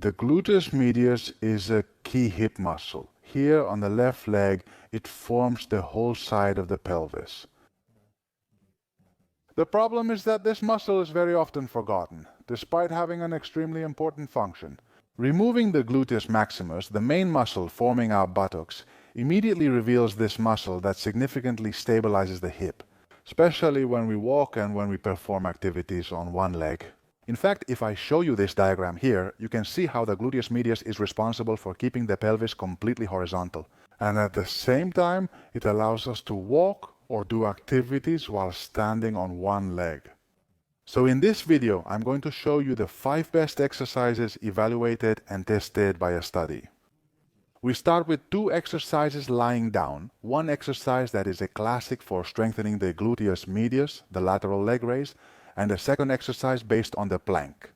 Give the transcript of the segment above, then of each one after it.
The gluteus medius is a key hip muscle. Here on the left leg, it forms the whole side of the pelvis. The problem is that this muscle is very often forgotten, despite having an extremely important function. Removing the gluteus maximus, the main muscle forming our buttocks, immediately reveals this muscle that significantly stabilizes the hip, especially when we walk and when we perform activities on one leg. In fact, if I show you this diagram here, you can see how the gluteus medius is responsible for keeping the pelvis completely horizontal. And at the same time, it allows us to walk or do activities while standing on one leg. So in this video, I'm going to show you the 5 best exercises evaluated and tested by a study. We start with 2 exercises lying down. One exercise that is a classic for strengthening the gluteus medius, the lateral leg raise, and a second exercise based on the plank.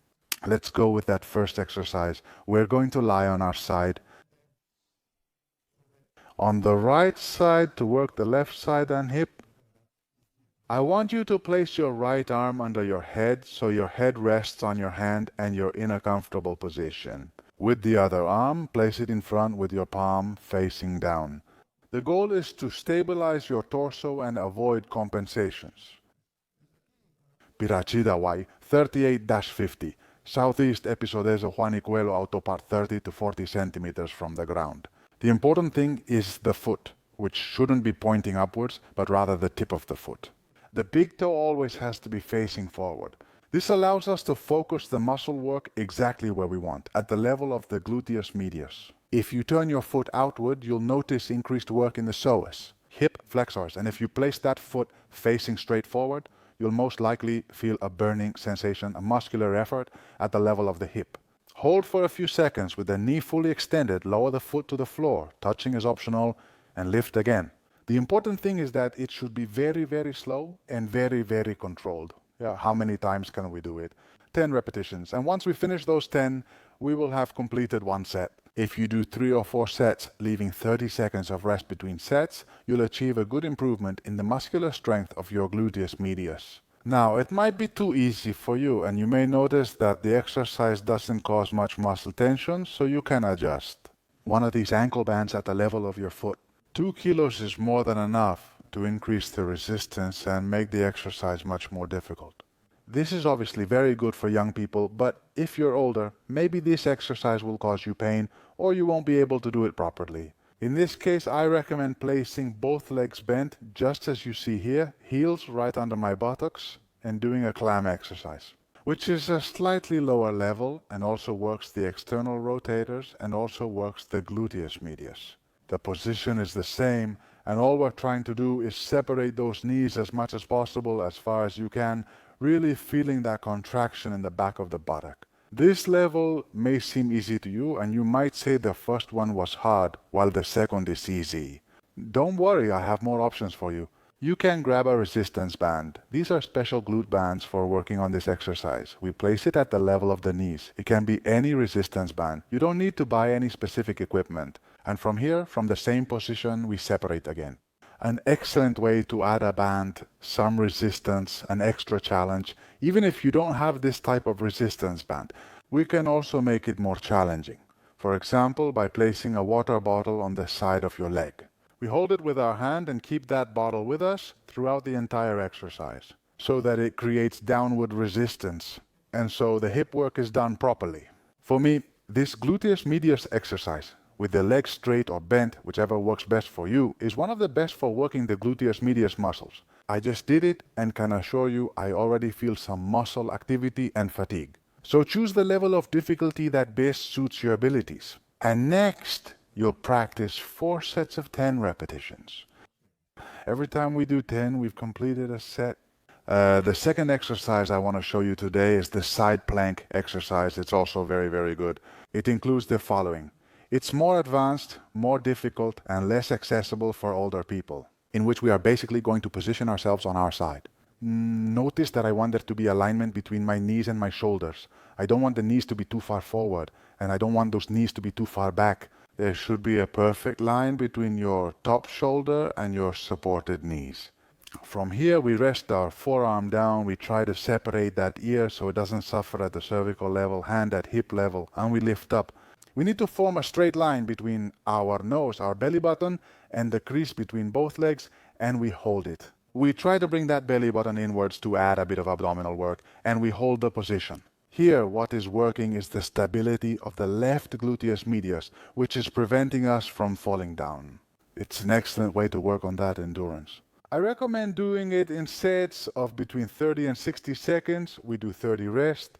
Let's go with that first exercise. We're going to lie on our side. On the right side to work the left side and hip. I want you to place your right arm under your head so your head rests on your hand and you're in a comfortable position. With the other arm, place it in front with your palm facing down. The goal is to stabilize your torso and avoid compensations. Pirachida Y 38-50, Southeast Episodeso Juanicuelo Autopart 30 to 40 centimeters from the ground. The important thing is the foot, which shouldn't be pointing upwards, but rather the tip of the foot. The big toe always has to be facing forward. This allows us to focus the muscle work exactly where we want, at the level of the gluteus medius. If you turn your foot outward, you'll notice increased work in the psoas, hip flexors, and if you place that foot facing straight forward, you'll most likely feel a burning sensation, a muscular effort at the level of the hip. Hold for a few seconds with the knee fully extended, lower the foot to the floor, touching is optional, and lift again. The important thing is that it should be very, very slow and very, very controlled. Yeah, how many times can we do it? 10 repetitions. And once we finish those 10, we will have completed one set. If you do 3 or 4 sets, leaving 30 seconds of rest between sets, you'll achieve a good improvement in the muscular strength of your gluteus medius. Now, it might be too easy for you, and you may notice that the exercise doesn't cause much muscle tension, so you can adjust. One of these ankle bands at the level of your foot. 2 kilos is more than enough to increase the resistance and make the exercise much more difficult. This is obviously very good for young people, but if you're older, maybe this exercise will cause you pain or you won't be able to do it properly. In this case, I recommend placing both legs bent just as you see here, heels right under my buttocks, and doing a clam exercise, which is a slightly lower level and also works the external rotators and also works the gluteus medius. The position is the same, and all we're trying to do is separate those knees as much as possible, as far as you can, really feeling that contraction in the back of the buttock. This level may seem easy to you, and you might say the first one was hard, while the second is easy. Don't worry, I have more options for you. You can grab a resistance band. These are special glute bands for working on this exercise. We place it at the level of the knees. It can be any resistance band. You don't need to buy any specific equipment. And from here, from the same position, we separate again. An excellent way to add a band, some resistance, an extra challenge. Even if you don't have this type of resistance band, we can also make it more challenging. For example, by placing a water bottle on the side of your leg. We hold it with our hand and keep that bottle with us throughout the entire exercise, so that it creates downward resistance, and so the hip work is done properly. For me, this gluteus medius exercise, with the legs straight or bent, whichever works best for you, is one of the best for working the gluteus medius muscles. I just did it and can assure you I already feel some muscle activity and fatigue. So choose the level of difficulty that best suits your abilities. And next, you'll practice 4 sets of 10 repetitions. Every time we do 10, we've completed a set. The second exercise I want to show you today is the side plank exercise. It's also very, very good. It includes the following. It's more advanced, more difficult, and less accessible for older people, in which we are basically going to position ourselves on our side. Notice that I want there to be alignment between my knees and my shoulders. I don't want the knees to be too far forward, and I don't want those knees to be too far back. There should be a perfect line between your top shoulder and your supported knees. From here, we rest our forearm down. We try to separate that ear so it doesn't suffer at the cervical level, hand at hip level, and we lift up. We need to form a straight line between our nose, our belly button, and the crease between both legs, and we hold it. We try to bring that belly button inwards to add a bit of abdominal work, and we hold the position. Here, what is working is the stability of the left gluteus medius, which is preventing us from falling down. It's an excellent way to work on that endurance. I recommend doing it in sets of between 30 and 60 seconds. We do 30 rest,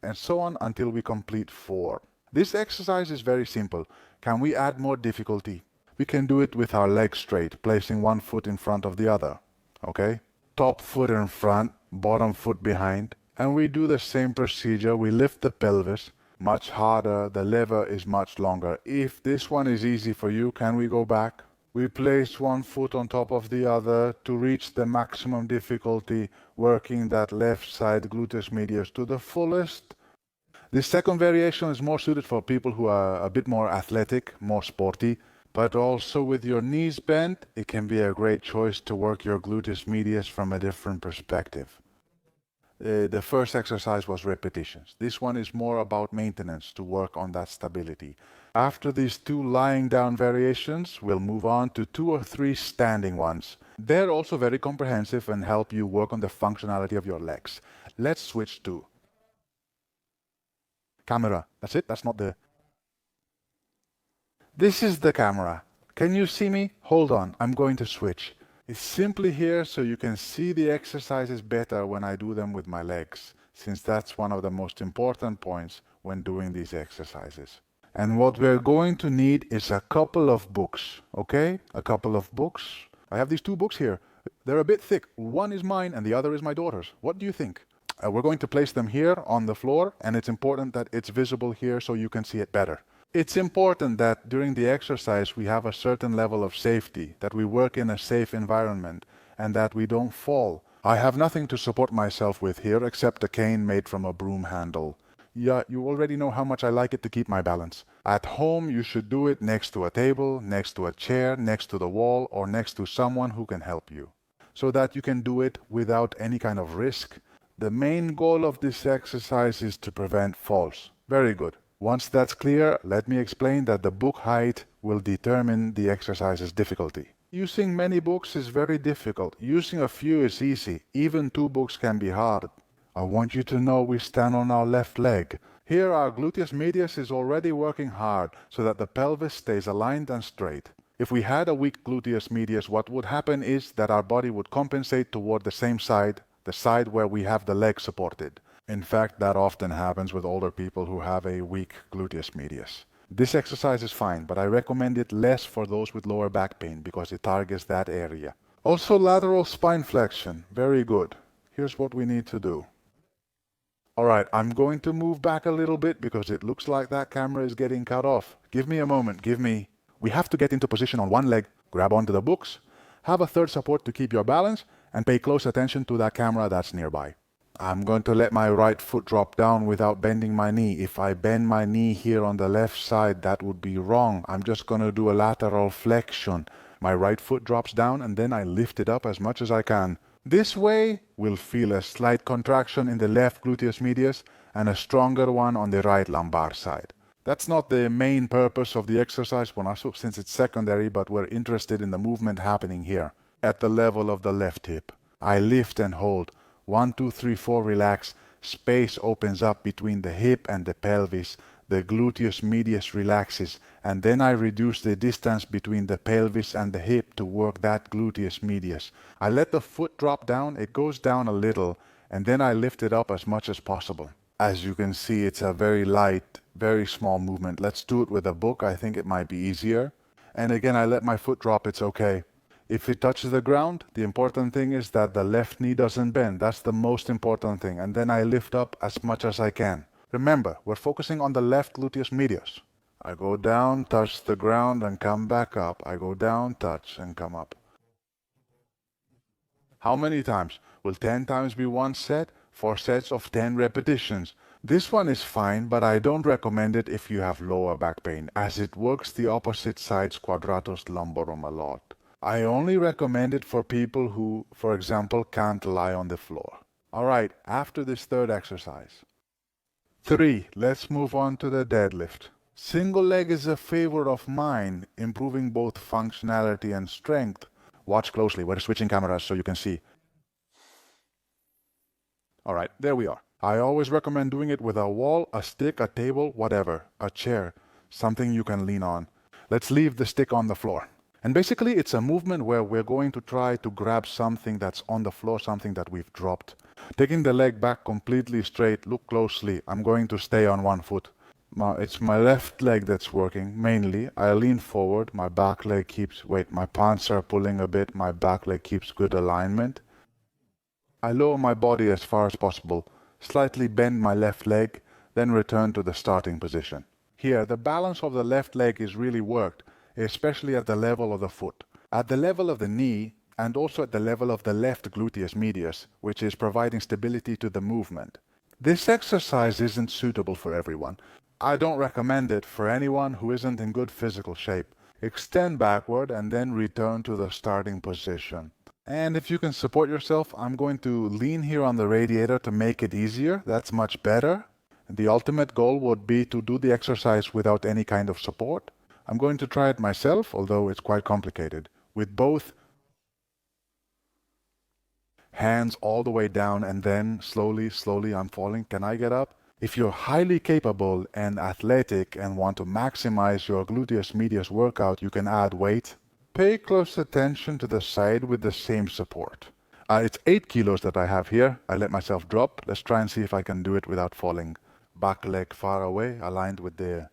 and so on until we complete 4. This exercise is very simple. Can we add more difficulty? We can do it with our legs straight, placing one foot in front of the other. Okay? Top foot in front, bottom foot behind. And we do the same procedure. We lift the pelvis. Much harder. The lever is much longer. If this one is easy for you, can we go back? We place one foot on top of the other to reach the maximum difficulty, working that left side gluteus medius to the fullest. This second variation is more suited for people who are a bit more athletic, more sporty, but also with your knees bent, it can be a great choice to work your gluteus medius from a different perspective. The first exercise was repetitions. This one is more about maintenance to work on that stability. After these 2 lying down variations, we'll move on to 2 or 3 standing ones. They're also very comprehensive and help you work on the functionality of your legs. Let's switch to camera. That's it. That's not the... This is the camera. Can you see me? Hold on. I'm going to switch. It's simply here so you can see the exercises better when I do them with my legs, since that's one of the most important points when doing these exercises. And what we're going to need is a couple of books, okay? A couple of books. I have these 2 books here. They're a bit thick. One is mine and the other is my daughter's. What do you think? We're going to place them here on the floor, and it's important that it's visible here so you can see it better. It's important that during the exercise we have a certain level of safety, that we work in a safe environment, and that we don't fall. I have nothing to support myself with here except a cane made from a broom handle. Yeah, you already know how much I like it to keep my balance. At home you should do it next to a table, next to a chair, next to the wall, or next to someone who can help you, so that you can do it without any kind of risk. The main goal of this exercise is to prevent falls. Very good. Once that's clear, let me explain that the book height will determine the exercise's difficulty. Using many books is very difficult. Using a few is easy. Even 2 books can be hard. I want you to know we stand on our left leg. Here our gluteus medius is already working hard so that the pelvis stays aligned and straight. If we had a weak gluteus medius, what would happen is that our body would compensate toward the same side, the side where we have the leg supported. In fact, that often happens with older people who have a weak gluteus medius. This exercise is fine, but I recommend it less for those with lower back pain because it targets that area. Also, lateral spine flexion. Very good. Here's what we need to do. Alright, I'm going to move back a little bit because it looks like that camera is getting cut off. Give me a moment. We have to get into position on one leg, grab onto the books, have a third support to keep your balance, and pay close attention to that camera that's nearby. I'm going to let my right foot drop down without bending my knee. If I bend my knee here on the left side, that would be wrong. I'm just going to do a lateral flexion. My right foot drops down and then I lift it up as much as I can. This way, we'll feel a slight contraction in the left gluteus medius and a stronger one on the right lumbar side. That's not the main purpose of the exercise, since it's secondary, but we're interested in the movement happening here, at the level of the left hip. I lift and hold. 1, 2, 3, 4, relax. Space opens up between the hip and the pelvis. The gluteus medius relaxes, and then I reduce the distance between the pelvis and the hip to work that gluteus medius. I let the foot drop down, it goes down a little, and then I lift it up as much as possible. As you can see, it's a very light, very small movement. Let's do it with a book. I think it might be easier. And again, I let my foot drop, it's okay. If it touches the ground, the important thing is that the left knee doesn't bend. That's the most important thing. And then I lift up as much as I can. Remember, we're focusing on the left gluteus medius. I go down, touch the ground, and come back up. I go down, touch, and come up. How many times? Will 10 times be one set? 4 sets of 10 repetitions. This one is fine, but I don't recommend it if you have lower back pain, as it works the opposite side's quadratus lumborum a lot. I only recommend it for people who, for example, can't lie on the floor. Alright, after this third exercise. 3. Let's move on to the deadlift. Single leg is a favorite of mine, improving both functionality and strength. Watch closely, we're switching cameras so you can see. Alright, there we are. I always recommend doing it with a wall, a stick, a table, whatever, a chair, something you can lean on. Let's leave the stick on the floor. And basically it's a movement where we're going to try to grab something that's on the floor, something that we've dropped. Taking the leg back completely straight, look closely. I'm going to stay on one foot. It's my left leg that's working, mainly. I lean forward, my back leg my pants are pulling a bit, my back leg keeps good alignment. I lower my body as far as possible, slightly bend my left leg, then return to the starting position. Here, the balance of the left leg is really worked, especially at the level of the foot, at the level of the knee, and also at the level of the left gluteus medius, which is providing stability to the movement. This exercise isn't suitable for everyone. I don't recommend it for anyone who isn't in good physical shape. Extend backward and then return to the starting position. And if you can support yourself, I'm going to lean here on the radiator to make it easier. That's much better. The ultimate goal would be to do the exercise without any kind of support. I'm going to try it myself, although it's quite complicated. With both hands all the way down and then slowly I'm falling. Can I get up? If you're highly capable and athletic and want to maximize your gluteus medius workout, you can add weight. Pay close attention to the side with the same support. It's 8 kilos that I have here. I let myself drop. Let's try and see if I can do it without falling. Back leg far away, aligned with the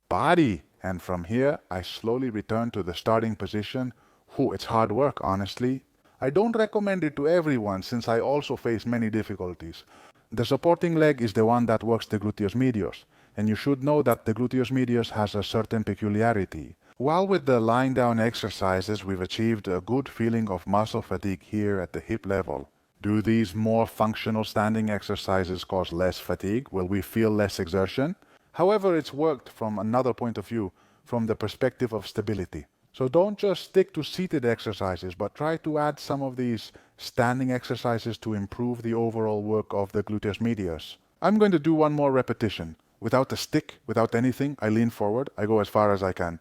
body. And from here, I slowly return to the starting position. It's hard work, honestly. I don't recommend it to everyone since I also face many difficulties. The supporting leg is the one that works the gluteus medius. And you should know that the gluteus medius has a certain peculiarity. While with the lying down exercises, we've achieved a good feeling of muscle fatigue here at the hip level. Do these more functional standing exercises cause less fatigue? Will we feel less exertion? However, it's worked from another point of view, from the perspective of stability. So don't just stick to seated exercises, but try to add some of these standing exercises to improve the overall work of the gluteus medius. I'm going to do one more repetition. Without a stick, without anything, I lean forward, I go as far as I can.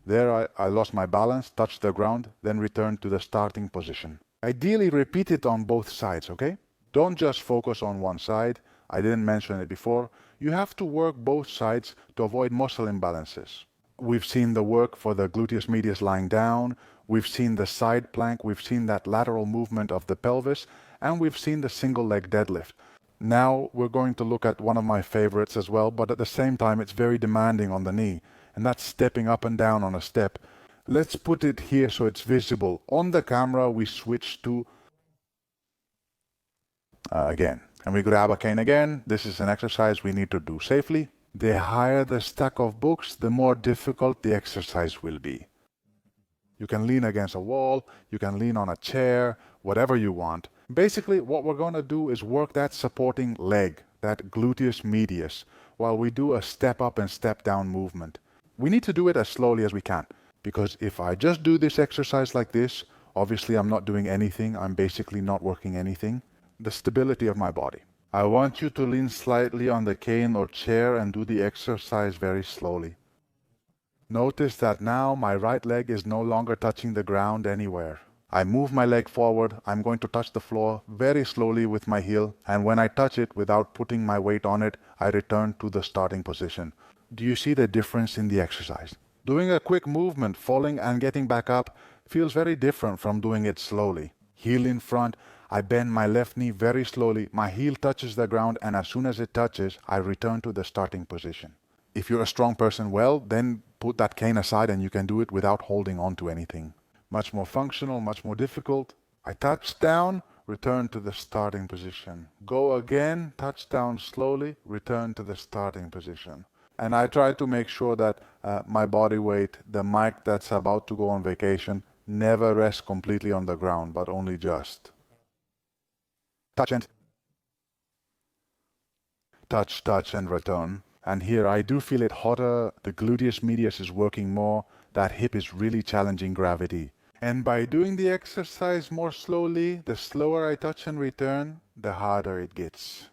There I lost my balance, touched the ground, then return to the starting position. Ideally repeat it on both sides, okay? Don't just focus on one side. I didn't mention it before. You have to work both sides to avoid muscle imbalances. We've seen the work for the gluteus medius lying down, we've seen the side plank, we've seen that lateral movement of the pelvis, and we've seen the single leg deadlift. Now we're going to look at one of my favorites as well, but at the same time it's very demanding on the knee. And that's stepping up and down on a step. Let's put it here so it's visible. On the camera, we switch to again. And we grab a cane again. This is an exercise we need to do safely. The higher the stack of books, the more difficult the exercise will be. You can lean against a wall, you can lean on a chair, whatever you want. Basically, what we're going to do is work that supporting leg, that gluteus medius, while we do a step up and step down movement. We need to do it as slowly as we can, because if I just do this exercise like this, obviously I'm not doing anything, I'm basically not working anything. The stability of my body. I want you to lean slightly on the cane or chair and do the exercise very slowly. Notice that now my right leg is no longer touching the ground anywhere. I move my leg forward, I'm going to touch the floor very slowly with my heel, and when I touch it without putting my weight on it, I return to the starting position. Do you see the difference in the exercise? Doing a quick movement, falling and getting back up, feels very different from doing it slowly. Heel in front, I bend my left knee very slowly, my heel touches the ground, and as soon as it touches, I return to the starting position. If you're a strong person, well, then put that cane aside and you can do it without holding on to anything. Much more functional, much more difficult. I touch down, return to the starting position. Go again, touch down slowly, return to the starting position. And I try to make sure that my body weight, the mic that's about to go on vacation, never rests completely on the ground, but only just. Touch and return. And here I do feel it hotter, the gluteus medius is working more, that hip is really challenging gravity. And by doing the exercise more slowly, the slower I touch and return, the harder it gets.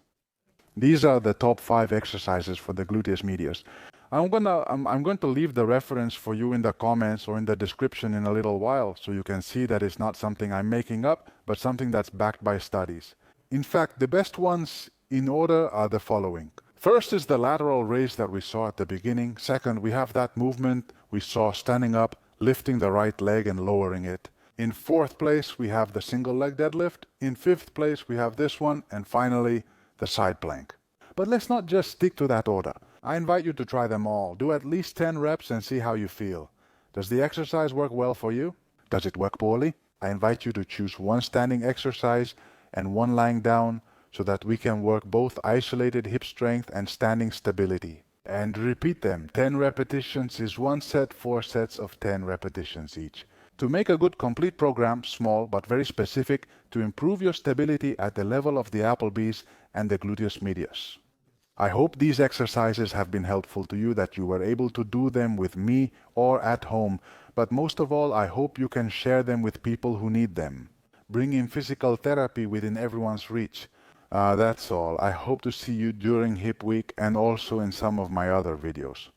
These are the top 5 exercises for the gluteus medius. I'm going to leave the reference for you in the comments or in the description in a little while, so you can see that it's not something I'm making up, but something that's backed by studies. In fact, the best ones in order are the following. First is the lateral raise that we saw at the beginning. Second, we have that movement we saw standing up, lifting the right leg and lowering it. In fourth place, we have the single leg deadlift. In fifth place, we have this one. And finally, the side plank. But let's not just stick to that order. I invite you to try them all. Do at least 10 reps and see how you feel. Does the exercise work well for you? Does it work poorly? I invite you to choose one standing exercise and one lying down so that we can work both isolated hip strength and standing stability. And repeat them. 10 repetitions is one set, 4 sets of 10 repetitions each. To make a good complete program, small but very specific, to improve your stability at the level of the Applebee's and the gluteus medius. I hope these exercises have been helpful to you, that you were able to do them with me or at home, but most of all, I hope you can share them with people who need them. Bring in physical therapy within everyone's reach. That's all. I hope to see you during Hip Week and also in some of my other videos.